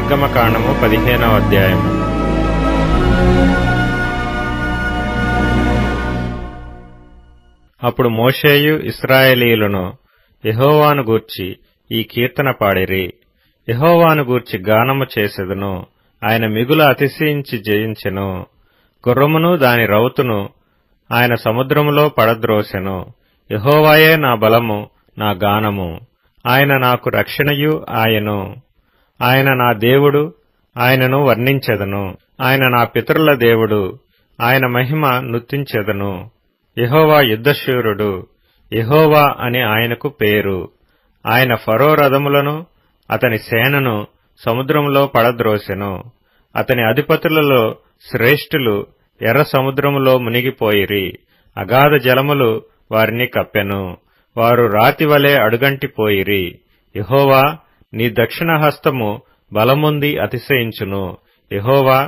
నిర్గమకాండము 15వ అధ్యాయము. అప్పుడు మోషేయు ఇశ్రాయేలీయులను యెహోవాను గూర్చి ఈ కీర్తన పాడిరి. యెహోవాను గూర్చి గానము చేసెదను, ఆయన మిగుల అతిశయించి జయించెను. గుర్రమును దాని రౌతును ఆయన సముద్రములో పడద్రోసెను. యెహోవాయే నా బలము, నా గానము, ఆయన నాకు రక్షణయు ఆయను. ఆయన నా దేవుడు, ఆయనను వర్ణించెదను. ఆయన నా పితరుల దేవుడు, ఆయన మహిమ నుతించెదను. యెహోవా యుద్ధశూరుడు, యెహోవా అని ఆయనకు పేరు. ఆయన ఫరో రథములను అతని సేనను సముద్రములో పడద్రోసెను. అతని అధిపతులలో శ్రేష్ఠులు ఎర్ర సముద్రములో మునిగిపోయిరి. అగాధ జలములు వారిని కప్పెను. వారు రాతివలె అడుగంటిపోయిరి. యెహోవా, నీ దక్షిణ హస్తము బలముంది అతిశయించును. యెహోవా,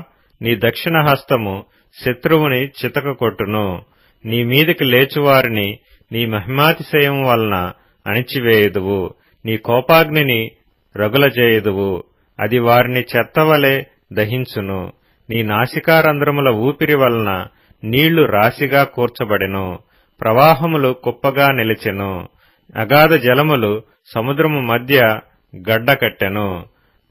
నీ దక్షిణ హస్తము శత్రువుని చితకకొట్టును. నీ మీదికి లేచువారిని నీ మహిమాతిశయం వలన అణిచివేయుదువు. నీ కోపాగ్నిని రగులజేయుదువు, అది వారిని చెత్తవలె దహించును. నీ నాసికారంధ్రముల ఊపిరి వలన నీళ్లు రాశిగా కూర్చబడెను. ప్రవాహములు కుప్పగా నిలిచెను. అగాధ జలములు సముద్రము మధ్య గడ్డకట్టెను.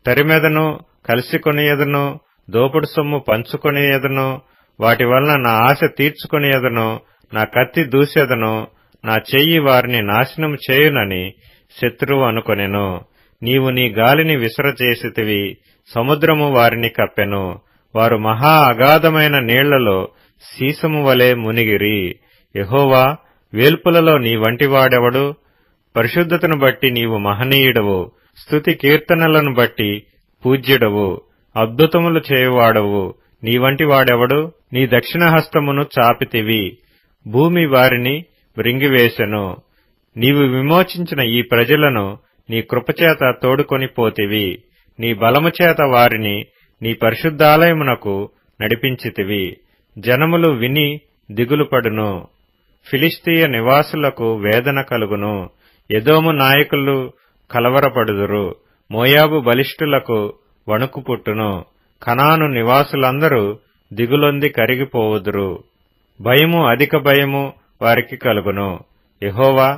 తరిమెదను, కలిసికొనియదను, దోపుడు సొమ్ము పంచుకొనియదను, వాటి వలన నా ఆశ తీర్చుకొనియదను, నా కత్తి దూసెదను, నా చెయ్యి వారిని నాశనము చేయునని శత్రువు అనుకొనెను. నీవు నీ గాలిని విసరచేసితివి, సముద్రము వారిని కప్పెను. వారు మహా అగాధమైన నీళ్లలో సీసము వలె మునిగిరి. యెహోవా, వేల్పులలో నీ వంటివాడెవడు? పరిశుద్ధతను బట్టి నీవు మహనీయుడవు. స్తుతి కీర్తనలను బట్టి పూజ్యుడవు. అద్భుతములు చేయువాడవు. నీ వంటి వాడెవడు? నీ దక్షిణ హస్తమును చాపితివి, భూమి వారిని మృంగివేశెను. నీవు విమోచించిన ఈ ప్రజలను నీ కృపచేత తోడుకొని పోతివి. నీ బలముచేత వారిని నీ పరిశుద్ధాలయమునకు నడిపించితివి. జనములు విని దిగులుపడును. ఫిలిష్తీయ నివాసులకు వేదన కలుగును. ఎదోము నాయకులు కలవరపడుదురు. మోయాబు బలిష్ఠులకు వణుకు పుట్టును. కనాను నివాసులందరూ దిగులొంది కరిగిపోవుదురు. భయము, అధిక భయము వారికి కలుగును. యెహోవా,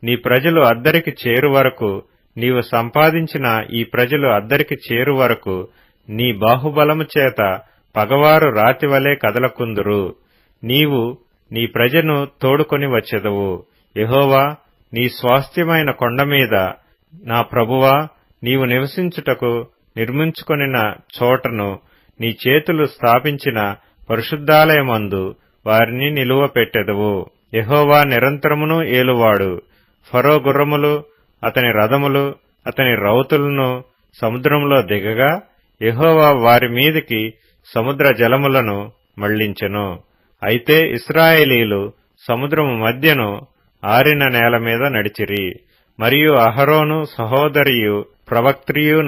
నీ ప్రజలు అద్దరికి చేరు వరకు, నీవు సంపాదించిన ఈ ప్రజలు అద్దరికి చేరు వరకు నీ బాహుబలము చేత పగవారు రాతివలే కదలకుందురు. నీవు నీ ప్రజను తోడుకొని వచ్చెదవు. యెహోవా, నీ స్వాస్థ్యమైన కొండమీద నా ప్రభువా, నీవు నివసించుటకు నిర్మించుకొనిన చోటను, నీ చేతులు స్థాపించిన పరిశుద్ధాలయమందు వారిని నిలువపెట్టెదవు. యెహోవా నిరంతరమును ఏలువాడు. ఫరో గుర్రములు, అతని రథములు, అతని రౌతులను సముద్రంలో దిగగా యెహోవా వారి మీదికి సముద్ర జలములను మళ్లించెను. అయితే ఇశ్రాయేలీయులు సముద్రము మధ్యను ఆరిన నేల మీద నడిచిరి. మరియు అహరోను సహోదరియు ప్రవక్త్రియు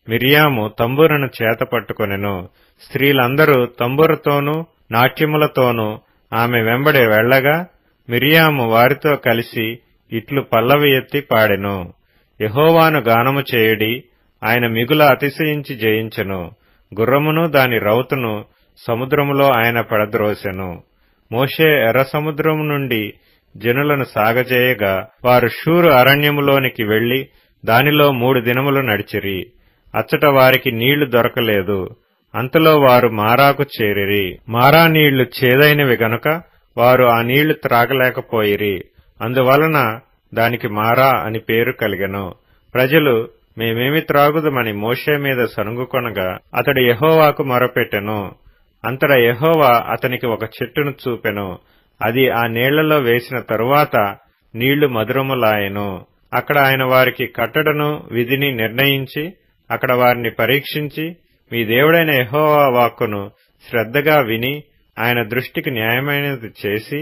మిర్యాము తంబురను చేత పట్టుకొనెను. స్త్రీలందరూ తంబురతోనూ నాట్యములతోనూ ఆమె వెంబడి వెళ్లగా మిర్యాము వారితో కలిసి ఇట్లు పల్లవి ఎత్తి పాడెను. యెహోవాను గానము చేయుడి, ఆయన మిగుల అతిశయించి జయించెను. గుర్రమును దాని రౌతును సముద్రములో ఆయన పడద్రోసెను. మోషే ఎర్ర సముద్రము నుండి జనులను సాగజేయగా వారు షూరు అరణ్యములోనికి వెళ్లి దానిలో 3 దినములు నడిచిరి. అచ్చట వారికి నీళ్లు దొరకలేదు. అంతలో వారు మారాకు చేరిరి. మారా నీళ్లు చేదైనవి గనుక వారు ఆ నీళ్లు త్రాగలేకపోయిరి. అందువలన దానికి మారా అని పేరు కలిగెను. ప్రజలు, మేమేమి త్రాగుదమని మోషే మీద సనుగుకొనగా అతడు యెహోవాకు మొరపెట్టెను. అంతటా యెహోవా అతనికి ఒక చెట్టును చూపెను. అది ఆ నీళ్లలో వేసిన తరువాత నీళ్లు మధురములాయెను. అక్కడ ఆయన వారికి కట్టడను విధిని నిర్ణయించి అక్కడ వారిని పరీక్షించి, మీ దేవుడైన యెహోవా వాక్కును శ్రద్ధగా విని ఆయన దృష్టికి న్యాయమైనది చేసి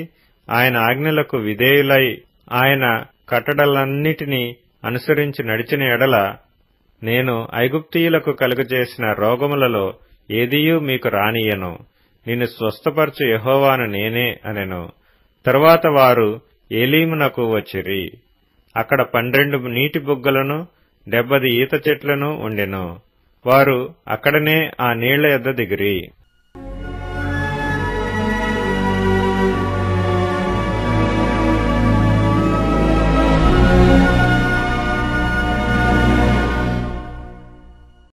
ఆయన ఆజ్ఞలకు విధేయులై ఆయన కట్టడలన్నిటినీ అనుసరించి నడిచిన ఎడల నేను ఐగుప్తీయులకు కలుగజేసిన రోగములలో ఏదియూ మీకు రానియను. నిన్ను స్వస్థపరచు యెహోవాను నేనే అనెను. తరువాత వారు ఏలీమునకు వచ్చిరి. అక్కడ 12 నీటి బుగ్గలను 70 ఈత చెట్లను ఉండెను. వారు అక్కడనే ఆ నీళ్ల యొద్ద దిగిరి.